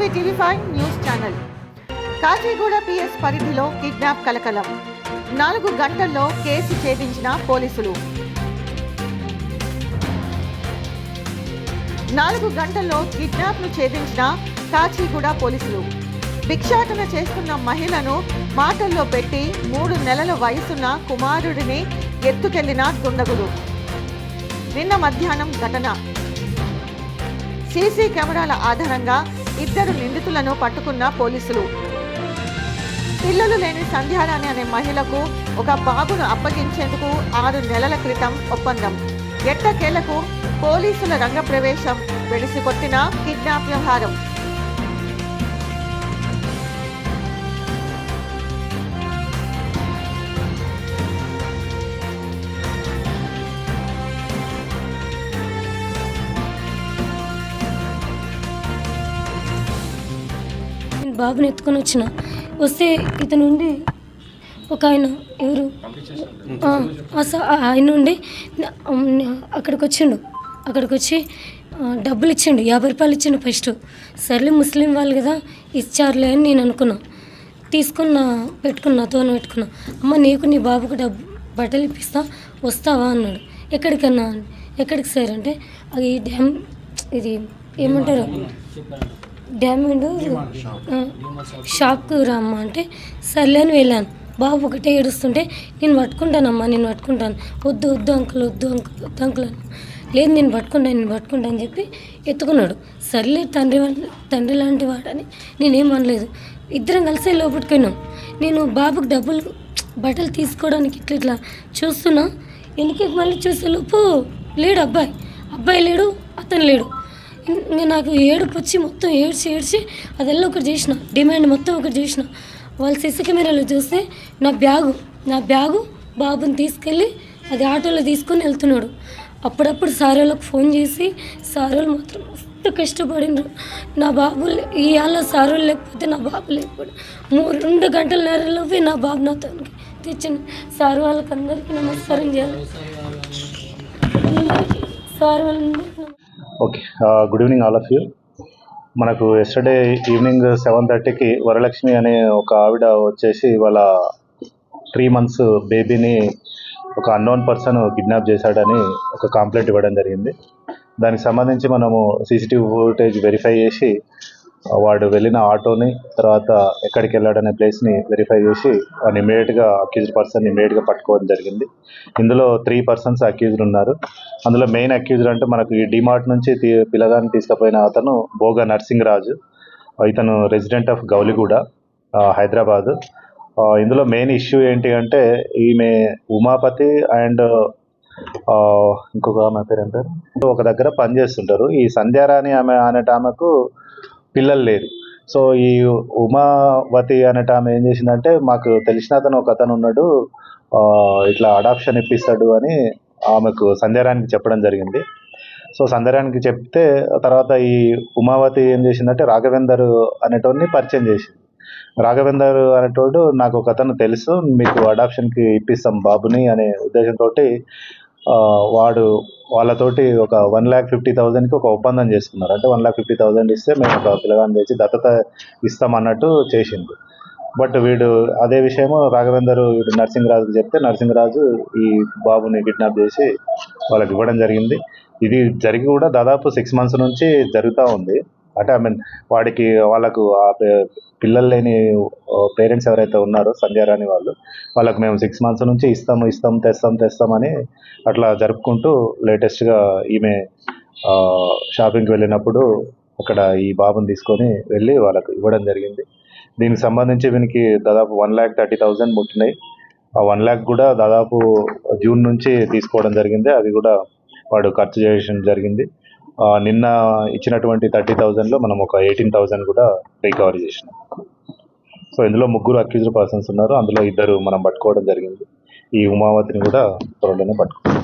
మీ TV five news channel. Kachiguda PS పరిధిలో kidnap కలకలం. 4 గంటల్లో కేసు ఛేదించిన పోలీసులు. 4 గంటల్లో కిడ్నాప్ను ఛేదించిన కాచిగూడ పోలీసులు. భిక్షాటన చేస్తున్న మహిళను మాటల్లో పెట్టి 3 నెలల వయసున్న కుమారుడిని ఎత్తుకెళ్లిన దుండగులు. నిన్న మధ్యాహ్నం ఘటన. సీసీ కెమెరాల ఆధారంగా 2 నిందితులను పట్టుకున్న పోలీసులు. పిల్లలు లేని సంధ్యారాణి అనే మహిళకు ఒక బాబును అప్పగించేందుకు 6 నెలల క్రితం ఒప్పందం. ఎట్టకేలకు పోలీసుల రంగప్రవేశం. వెడిసికొట్టిన కిడ్నాప్ వ్యవహారం. బాబుని ఎత్తుకొని వస్తే ఇతను ఉండి ఒక ఆయన ఎవరు ఆయన ఉండి అక్కడికి వచ్చి డబ్బులు ఇచ్చిండు. 50 రూపాయలు ఇచ్చిండు ఫస్ట్. సర్లే ముస్లిం వాళ్ళు కదా ఇచ్చారులే అని నేను అనుకున్నా. పెట్టుకున్నా. అమ్మ నీకు నీ బాబుకు బట్టలు ఇప్పిస్తా వస్తావా అన్నాడు. ఎక్కడికన్నా? ఎక్కడికి సార్ అంటే అది డ్యామ్, ఇది ఏమంటారు డ్యామేండ్ షాప్కి రామ్మా అంటే సర్లే అని వెళ్ళాను. బాబు ఒకటే ఏడుస్తుంటే నేను పట్టుకుంటాను వద్దు అంకుల్ లేదు నేను పట్టుకుంటాను అని చెప్పి ఎత్తుకున్నాడు. సర్లే తండ్రి లాంటి వాడని నేనేం అనలేదు. ఇద్దరం కలిసే లోపలికి పోయినాం. నేను బాబుకి బట్టలు తీసుకోవడానికి ఇట్లా చూస్తున్నా. వెనక్కి మళ్ళీ చూసే లోపు లేడు అబ్బాయి లేడు, అతను లేడు. నాకు ఏడుపు వచ్చి మొత్తం ఏడ్చి అదెల్లా ఒకటి చేసిన, డిమాండ్ మొత్తం ఒకటి చేసిన. వాళ్ళు సీసీ కెమెరాలో చూస్తే నా బ్యాగు బాబుని తీసుకెళ్ళి అది ఆటోలో తీసుకొని వెళ్తున్నాడు. అప్పుడప్పుడు సార్ వాళ్ళకి ఫోన్ చేసి సార్ వాళ్ళు మాత్రం మస్తు కష్టపడినారు. నా బాబు ఇవాళ సార్ వాళ్ళు లేకపోతే నా బాబు లేకపోతే 2 గంటలన్నరలోపే నా బాబు నాతో తెచ్చింది. సార్ వాళ్ళకి అందరికీ నమస్కారం చేయాలి. సార్ వాళ్ళందరికీ okay, good evening all of you. మనకు ఎస్టర్డే ఈవినింగ్ 7:30కి వరలక్ష్మి అనే ఒక ఆవిడ వచ్చేసి వాళ్ళ 3 months బేబీని ఒక అన్నోన్ పర్సన్ కిడ్నాప్ చేశాడని ఒక కంప్లైంట్ ఇవ్వడం జరిగింది. దానికి సంబంధించి మనము సీసీటీవీ ఫుటేజ్ వెరిఫై చేసి వాడు వెళ్ళిన ఆటోని, తర్వాత ఎక్కడికి వెళ్ళాడనే ప్లేస్ని వెరిఫై చేసి వాడిని ఇమీడియట్గా అక్యూజ్డ్ పర్సన్ ఇమీడియట్గా పట్టుకోవడం జరిగింది. ఇందులో 3 persons అక్యూజ్డ్ ఉన్నారు. అందులో మెయిన్ అక్యూజ్డ్ అంటే మనకు ఈ డిమార్ట్ నుంచి పిల్లగాన్ని తీసుకుపోయిన అతను బోగా నర్సింగ్ రాజు. ఇతను రెసిడెంట్ ఆఫ్ గౌలిగూడ, హైదరాబాద్. ఇందులో మెయిన్ ఇష్యూ ఏంటి అంటే ఈమె ఉమాపతి అండ్ ఇంకొక ఆమె పేరు అంటారు ఒక దగ్గర పనిచేస్తుంటారు. ఈ సంధ్యారాణి ఆమెకు పిల్లలు లేరు. సో ఈ ఉమావతి అనేట ఆమె ఏం చేసిందంటే, మాకు తెలిసిన ఒక అతను ఉన్నాడు, ఇట్లా అడాప్షన్ ఇప్పిస్తాడు అని ఆమెకు సంధ్యారానికి చెప్పడం జరిగింది. సో సంధ్యారానికి చెప్తే తర్వాత ఈ ఉమావతి ఏం చేసిందంటే రాఘవేందర్ అనేటోడిని పరిచయం చేసింది. రాఘవేందర్ అనేటోడు నాకు ఒక అతను తెలుసు, మీకు అడాప్షన్కి ఇప్పిస్తాం బాబుని అనే ఉద్దేశంతో వాడు వాళ్ళతోటి ఒక 1,50,000కి ఒక ఒప్పందం చేసుకున్నారు. అంటే 1,50,000 ఇస్తే మేము ఒక పిల్లగాన్ని తెచ్చి దత్తత ఇస్తామన్నట్టు చేసిండు. బట్ వీడు అదే విషయము వీడు నరసింహరాజుకి చెప్తే నరసింహరాజు ఈ బాబుని కిడ్నాప్ చేసి వాళ్ళకి ఇవ్వడం జరిగింది. ఇది జరిగి కూడా దాదాపు 6 months నుంచి జరుగుతూ ఉంది. అంటే వాళ్ళకు పిల్లలు లేని పేరెంట్స్ ఎవరైతే ఉన్నారో సంధ్యారాణి వాళ్ళకు మేము 6 months నుంచి తెస్తామని అట్లా జరుపుకుంటూ లేటెస్ట్గా ఈమె షాపింగ్కి వెళ్ళినప్పుడు అక్కడ ఈ బాబుని తీసుకొని వెళ్ళి వాళ్ళకు ఇవ్వడం జరిగింది. దీనికి సంబంధించి వీనికి దాదాపు 1,30,000 ముట్టినాయి. ఆ 1 lakh కూడా దాదాపు జూన్ నుంచి తీసుకోవడం జరిగింది. అది కూడా వాడు ఖర్చు చేయడం జరిగింది. నిన్న ఇచ్చినటువంటి 30,000లో మనం ఒక 18,000 కూడా రికవరీ చేసినాం. సో ఇందులో 3 అక్యూజ్డ్ పర్సన్స్ ఉన్నారు. అందులో 2 మనం పట్టుకోవడం జరిగింది. ఈ ఉమావతిని కూడా త్వరలోనే పట్టుకున్నాం.